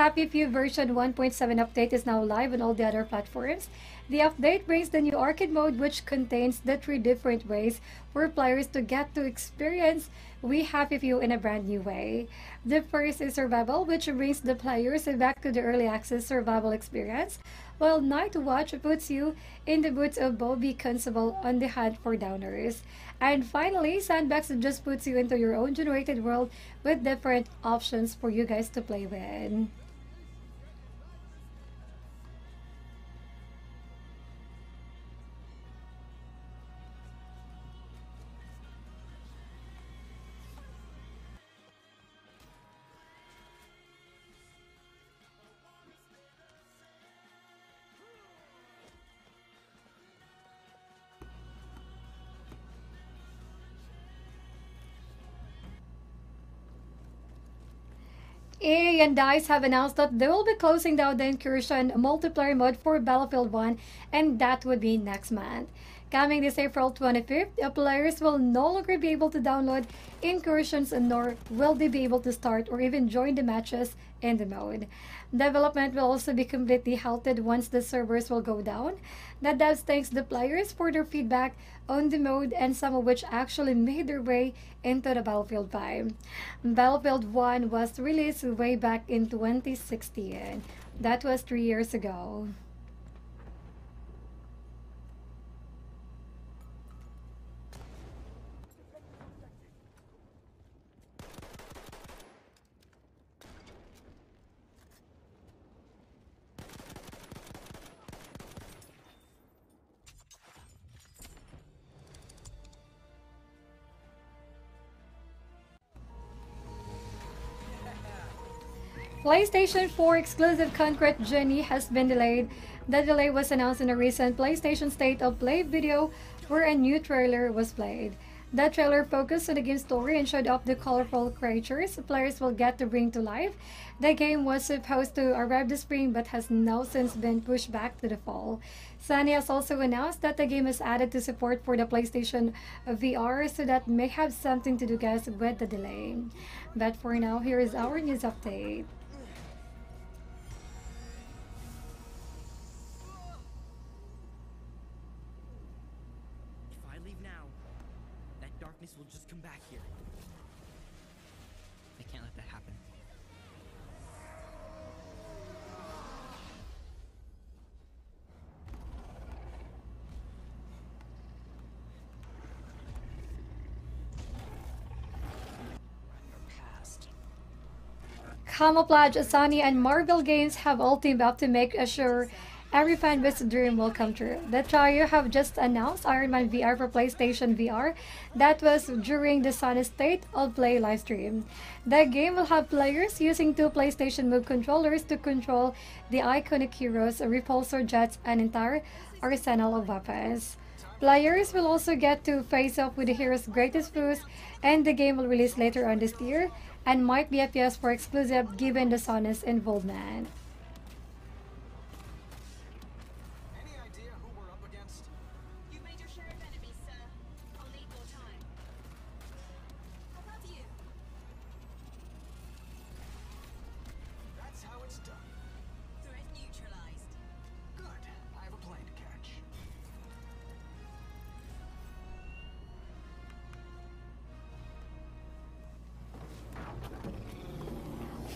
Happy Few version 1.7 update is now live on all the other platforms. The update brings the new arcade mode, which contains the 3 different ways for players to get to experience We Happy Few in a brand new way. The first is survival, which brings the players back to the early access survival experience, while Night Watch puts you in the boots of Bobby Constable on the hunt for downers. And finally, Sandbox just puts you into your own generated world with different options for you guys to play with. EA and DICE have announced that they will be closing down the Incursion multiplayer mode for Battlefield 1, and that would be next month. Coming this April 25th, players will no longer be able to download incursions, nor will they be able to start or even join the matches in the mode. Development will also be completely halted once the servers will go down. The devs thanks the players for their feedback on the mode, and some of which actually made their way into the Battlefield 5. Battlefield 1 was released way back in 2016. That was 3 years ago. PlayStation 4 exclusive Concrete Genie has been delayed. The delay was announced in a recent PlayStation State of Play video where a new trailer was played. The trailer focused on the game's story and showed off the colorful creatures players will get to bring to life. The game was supposed to arrive this spring but has now since been pushed back to the fall. Sony has also announced that the game is added to support for the PlayStation VR, so that may have something to do, guys, with the delay. But for now, here is our news update. Darkness will just come back here. I can't let that happen. Camouflage, Sony, and Marvel Games have all teamed up to make sure every fanboy's dream will come true. The trio have just announced Iron Man VR for PlayStation VR. That was during the Sony State of Play livestream. The game will have players using 2 PlayStation Move controllers to control the iconic heroes, repulsor jets, and entire arsenal of weapons. Players will also get to face off with the hero's greatest foes, and the game will release later on this year and might be a PS4 exclusive given the Sony's involvement.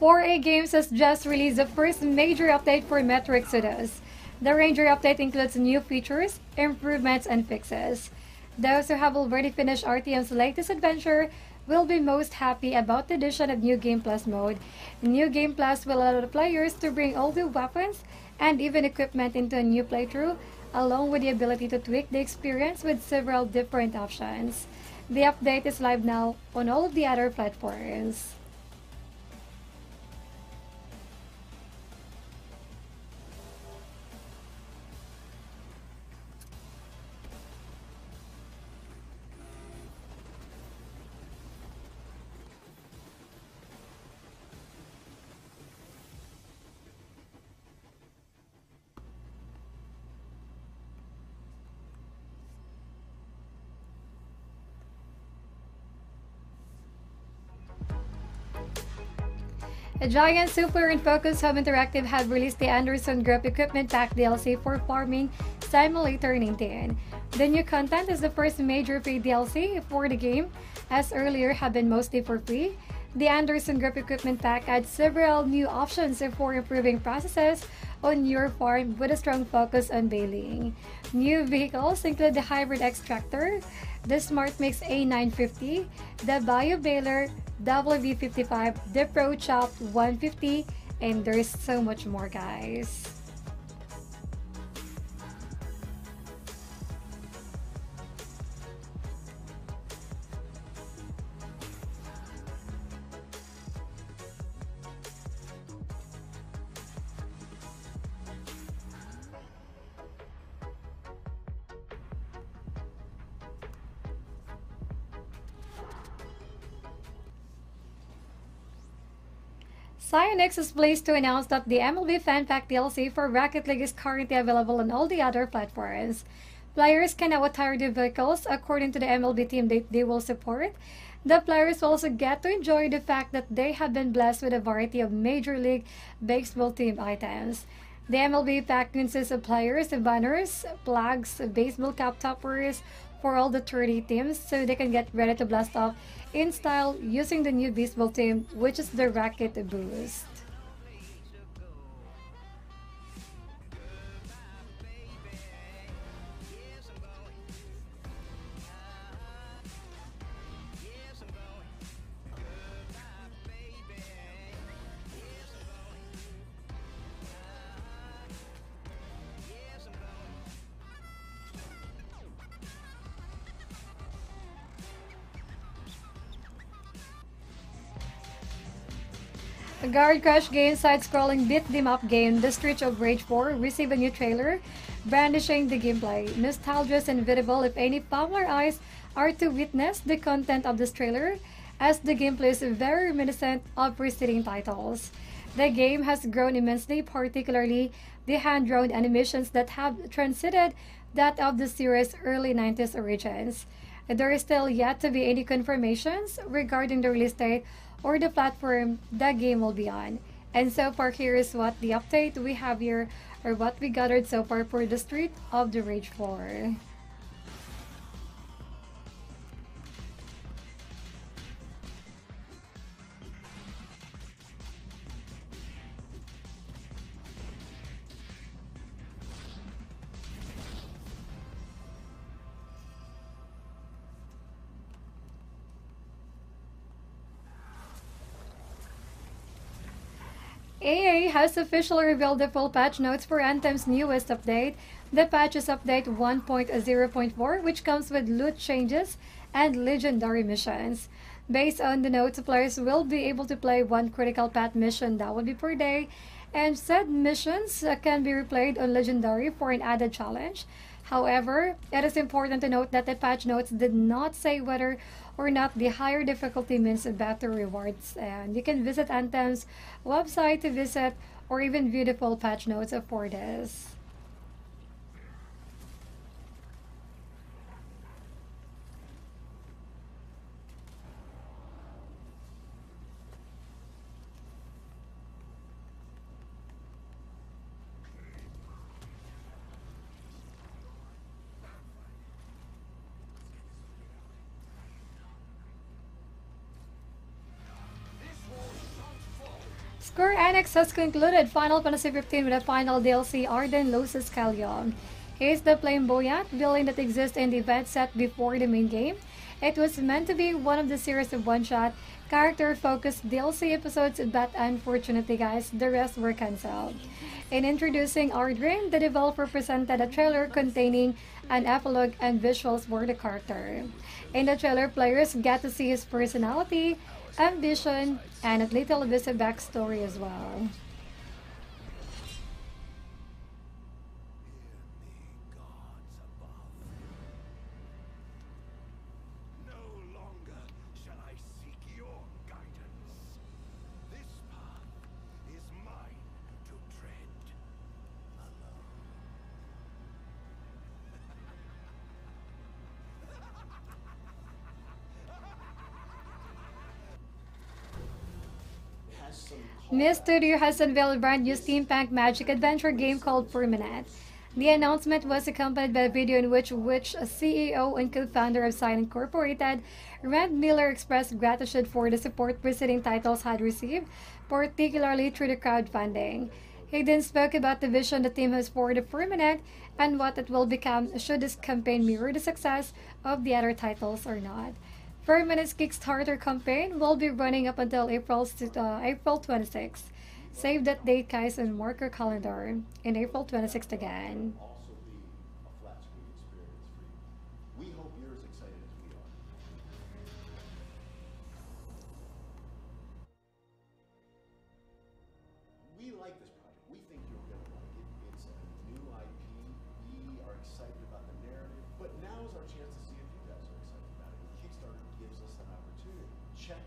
AKS Games has just released the first major update for Metro Exodus. The Ranger update includes new features, improvements, and fixes. Those who have already finished RTM's latest adventure will be most happy about the addition of New Game Plus mode. New Game Plus will allow the players to bring all the weapons and even equipment into a new playthrough, along with the ability to tweak the experience with several different options. The update is live now on all of the other platforms. A Giant Super and Focus Home Interactive have released the Anderson Group Equipment Pack DLC for Farming Simulator 19. The new content is the first major paid DLC for the game, as earlier have been mostly for free. The Anderson Group Equipment Pack adds several new options for improving processes on your farm with a strong focus on baling. New vehicles include the Hybrid Extractor, the Smart Mix A950, the Bio Baler WV55, the Pro Chop 150, and there's so much more, guys. Psyonix is pleased to announce that the MLB Fan Pack DLC for Rocket League is currently available on all the other platforms. Players can now attire their vehicles according to the MLB team they will support. The players will also get to enjoy the fact that they have been blessed with a variety of Major League Baseball team items. The MLB pack consists of players, banners, flags, baseball cap toppers for all the 30 teams so they can get ready to blast off in style using the new baseball team, which is the Rocket Boost. A Guard Crush game side-scrolling beat 'em up game, The Streets of Rage 4, received a new trailer, brandishing the gameplay. Nostalgia is inevitable if any familiar eyes are to witness the content of this trailer, as the gameplay is very reminiscent of preceding titles. The game has grown immensely, particularly the hand-drawn animations that have transcended that of the series' early 90s origins. There is still yet to be any confirmations regarding the release date or the platform the game will be on. And so far, here is what the update we have here, or what we gathered so far for the Street of the Rage 4. AA has officially revealed the full patch notes for Anthem's newest update. The patch is update 1.0.4, which comes with loot changes and legendary missions. Based on the notes, players will be able to play one critical path mission that will be per day, and said missions can be replayed on legendary for an added challenge. However, it is important to note that the patch notes did not say whether or not the higher difficulty means better rewards, and you can visit Anthem's website to visit or even view the full patch notes for this. Square Enix has concluded Final Fantasy XV with a final DLC, Arden Loses Callion. Here's the flamboyant villain that exists in the event set before the main game. It was meant to be one of the series of one-shot, character-focused DLC episodes, but unfortunately, guys, the rest were cancelled. In introducing Ardrin, the developer presented a trailer containing an epilogue and visuals for the character. In the trailer, players get to see his personality, ambition, and a little bit of backstory as well. Miss Studio has unveiled a brand new steampunk magic adventure game called Permanent. The announcement was accompanied by a video in which a CEO and co-founder of Sign Incorporated, Rand Miller, expressed gratitude for the support preceding titles had received, particularly through the crowdfunding. He then spoke about the vision the team has for the Permanent and what it will become should this campaign mirror the success of the other titles or not. Permanent's Kickstarter campaign will be running up until April 26th. Save that date, guys, and mark your calendar in April 26th again. Also be a flat screen experience for you. We hope you're as excited as we are. We like this project. We think you're going to like it. It's a new IP. We are excited about the narrative, but now is our chance to see if you guys are excited about it. Kickstarter gives us an opportunity. Check.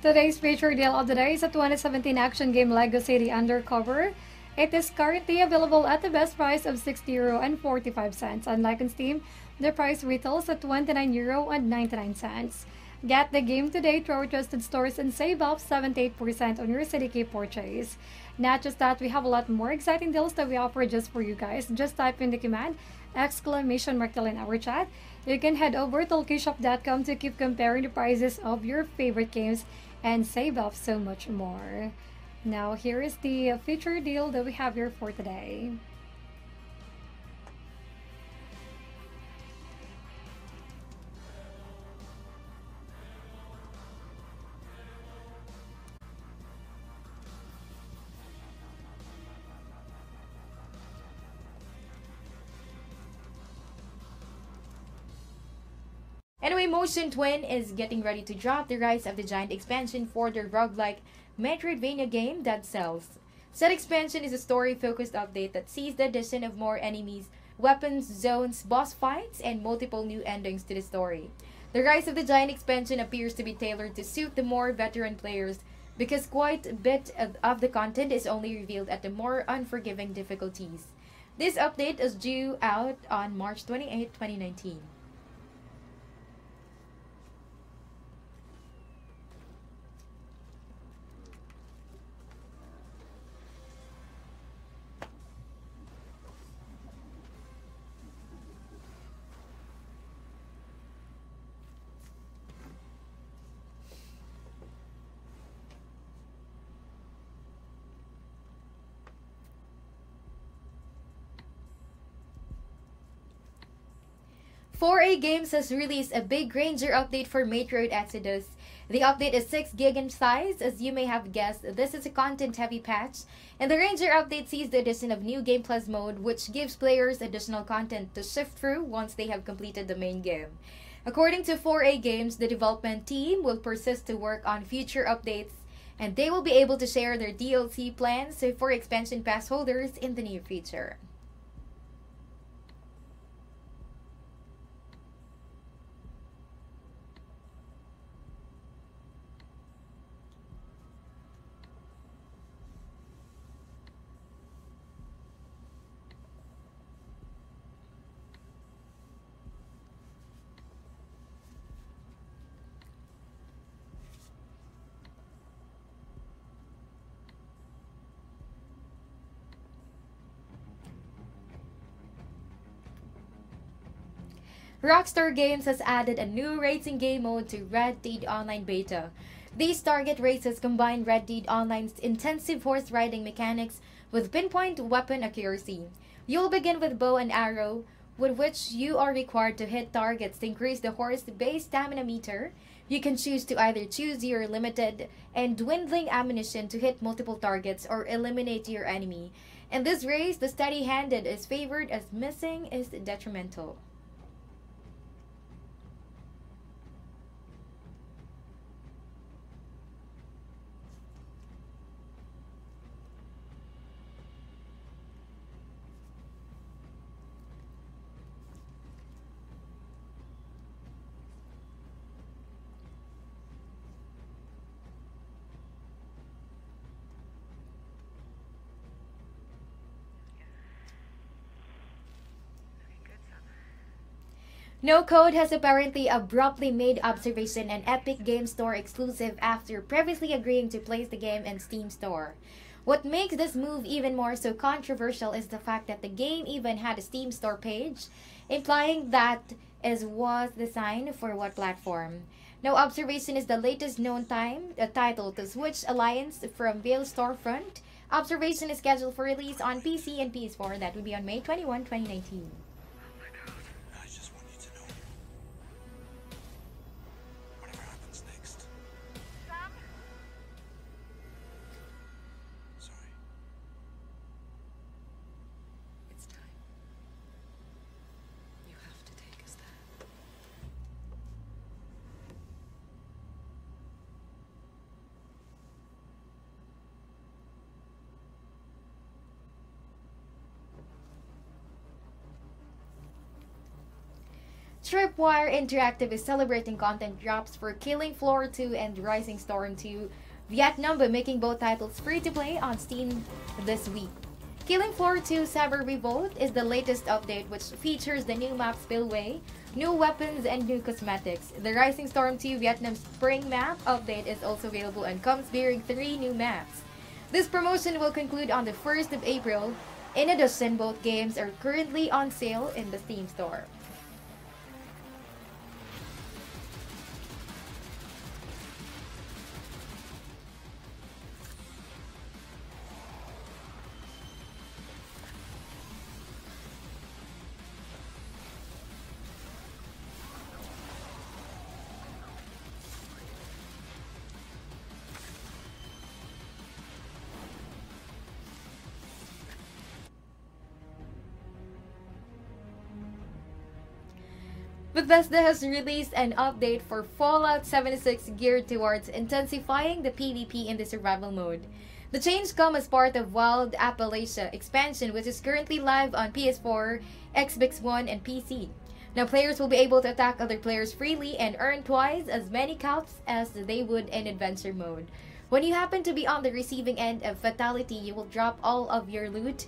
Today's feature deal of the day is a 2017 action game Lego City Undercover. It is currently available at the best price of €60 and 45 cents. Unlike on Steam, the price retails at €29 and 99 cents. Get the game today through our trusted stores and save up 78% on your CDK purchase. Not just that, we have a lot more exciting deals that we offer just for you guys. Just type in the command !deal in our chat. You can head over to Allkeyshop.com to keep comparing the prices of your favorite games and save up so much more. Now here is the feature deal that we have here for today. Anyway, Motion Twin is getting ready to drop the Rise of the Giant expansion for their roguelike Metroidvania game Dead Cells. Said expansion is a story-focused update that sees the addition of more enemies, weapons, zones, boss fights, and multiple new endings to the story. The Rise of the Giant expansion appears to be tailored to suit the more veteran players because quite a bit of the content is only revealed at the more unforgiving difficulties. This update is due out on March 28, 2019. AKS Games has released a big Ranger update for Metroid Exodus. The update is 6 GB in size. As you may have guessed, this is a content-heavy patch, and the Ranger update sees the addition of new Game Plus mode, which gives players additional content to sift through once they have completed the main game. According to 4A Games, the development team will persist to work on future updates, and they will be able to share their DLC plans for expansion pass holders in the near future. Rockstar Games has added a new racing game mode to Red Dead Online Beta. These target races combine Red Dead Online's intensive horse riding mechanics with pinpoint weapon accuracy. You'll begin with bow and arrow, with which you are required to hit targets to increase the horse base stamina meter. You can choose to either choose your limited and dwindling ammunition to hit multiple targets or eliminate your enemy. In this race, the steady-handed is favored as missing is detrimental. No Code has apparently abruptly made Observation an Epic Game Store exclusive after previously agreeing to place the game in Steam Store. What makes this move even more so controversial is the fact that the game even had a Steam Store page, implying that it was designed for what platform. Now, Observation is the latest known title to switch Alliance from Veil Storefront. Observation is scheduled for release on PC and PS4. That would be on May 21, 2019. I just want you to know. Whatever happens next. Sorry. It's time. You have to take us there. Tripwire Interactive is celebrating content drops for Killing Floor 2 and Rising Storm 2 Vietnam by making both titles free to play on Steam this week. Killing Floor 2 Saber Revolt is the latest update which features the new map Spillway, new weapons, and new cosmetics. The Rising Storm 2 Vietnam Spring map update is also available and comes bearing 3 new maps. This promotion will conclude on the 1st of April. In addition, both games are currently on sale in the Steam store. Bethesda has released an update for Fallout 76 geared towards intensifying the PvP in the survival mode. The change comes as part of Wild Appalachia expansion, which is currently live on PS4, Xbox One, and PC. Now, players will be able to attack other players freely and earn twice as many counts as they would in adventure mode. When you happen to be on the receiving end of fatality, you will drop all of your loot,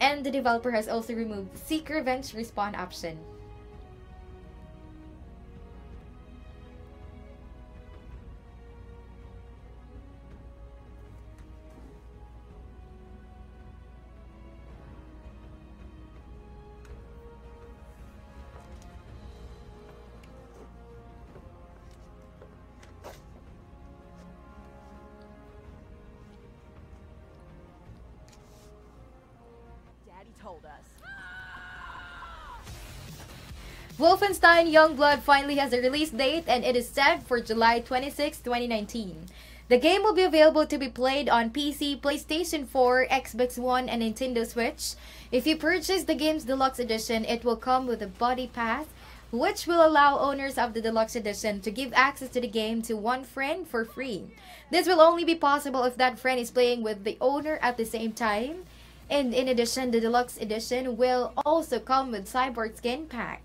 and the developer has also removed the Seek Revenge respawn option. Daddy told us. Wolfenstein Youngblood finally has a release date, and it is set for July 26, 2019. The game will be available to be played on PC, PlayStation 4, Xbox One, and Nintendo Switch. If you purchase the game's deluxe edition, it will come with a buddy pass, which will allow owners of the deluxe edition to give access to the game to one friend for free. This will only be possible if that friend is playing with the owner at the same time. And in addition, the deluxe edition will also come with Cyborg Skin Pack.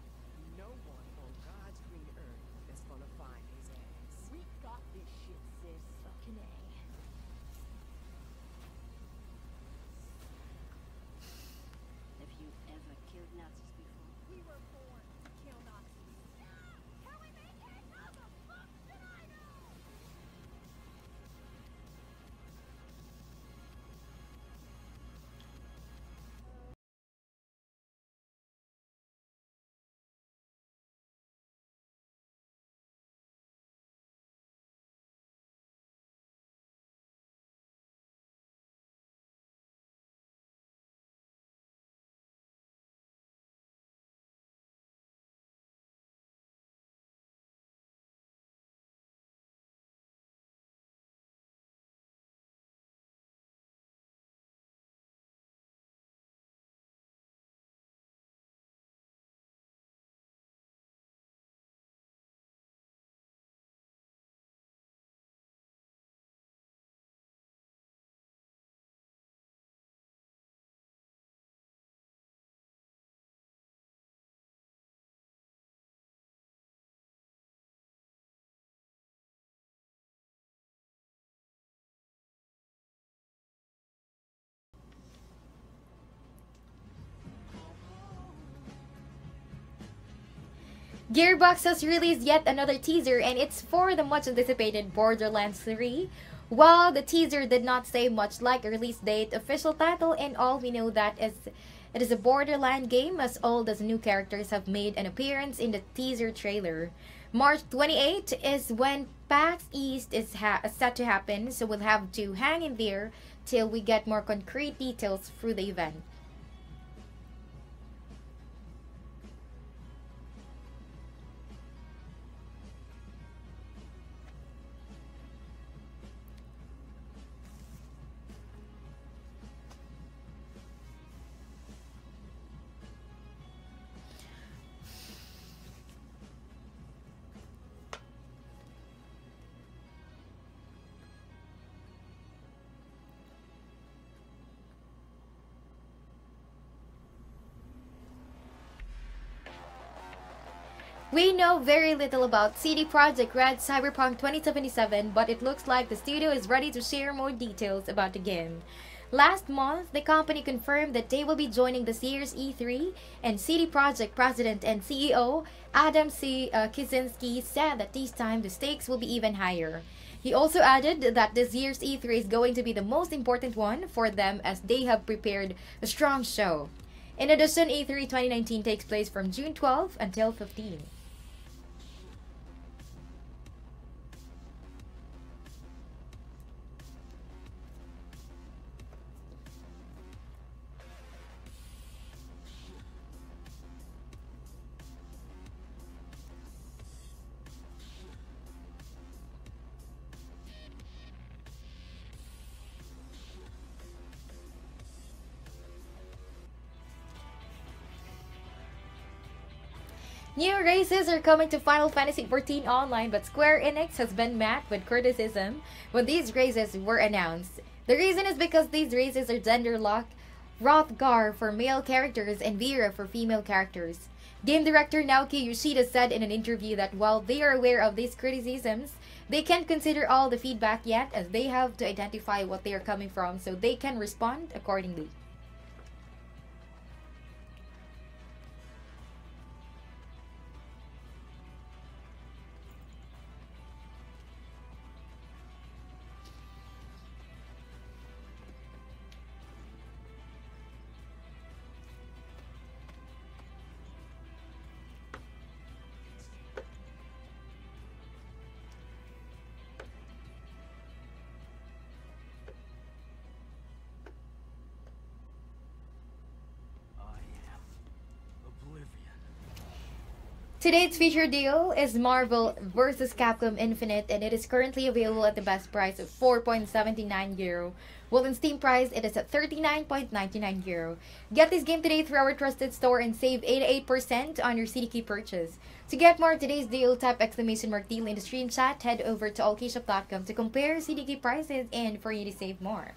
Gearbox has released yet another teaser, and it's for the much anticipated Borderlands 3. While the teaser did not say much like a release date, official title, and all we know that is it is a Borderland game as old as new characters have made an appearance in the teaser trailer. March 28 is when PAX East is set to happen, so we'll have to hang in there till we get more concrete details through the event. We know very little about CD Projekt Red's Cyberpunk 2077, but it looks like the studio is ready to share more details about the game. Last month, the company confirmed that they will be joining this year's E3, and CD Projekt President and CEO Adam Kaczynski said that this time the stakes will be even higher. He also added that this year's E3 is going to be the most important one for them as they have prepared a strong show. In addition, E3 2019 takes place from June 12 until 15. New races are coming to Final Fantasy XIV Online, but Square Enix has been met with criticism when these races were announced. The reason is because these races are gender-locked, Hrothgar for male characters and Vera for female characters. Game director Naoki Yoshida said in an interview that while they are aware of these criticisms, they can't consider all the feedback yet as they have to identify what they are coming from so they can respond accordingly. Today's featured deal is Marvel vs. Capcom Infinite, and it is currently available at the best price of €4.79, while in Steam price it is at €39.99. Get this game today through our trusted store and save 88% on your CDK purchase. To get more of today's deal, type !deal in the stream chat, head over to allkeyshop.com to compare CDK prices and for you to save more.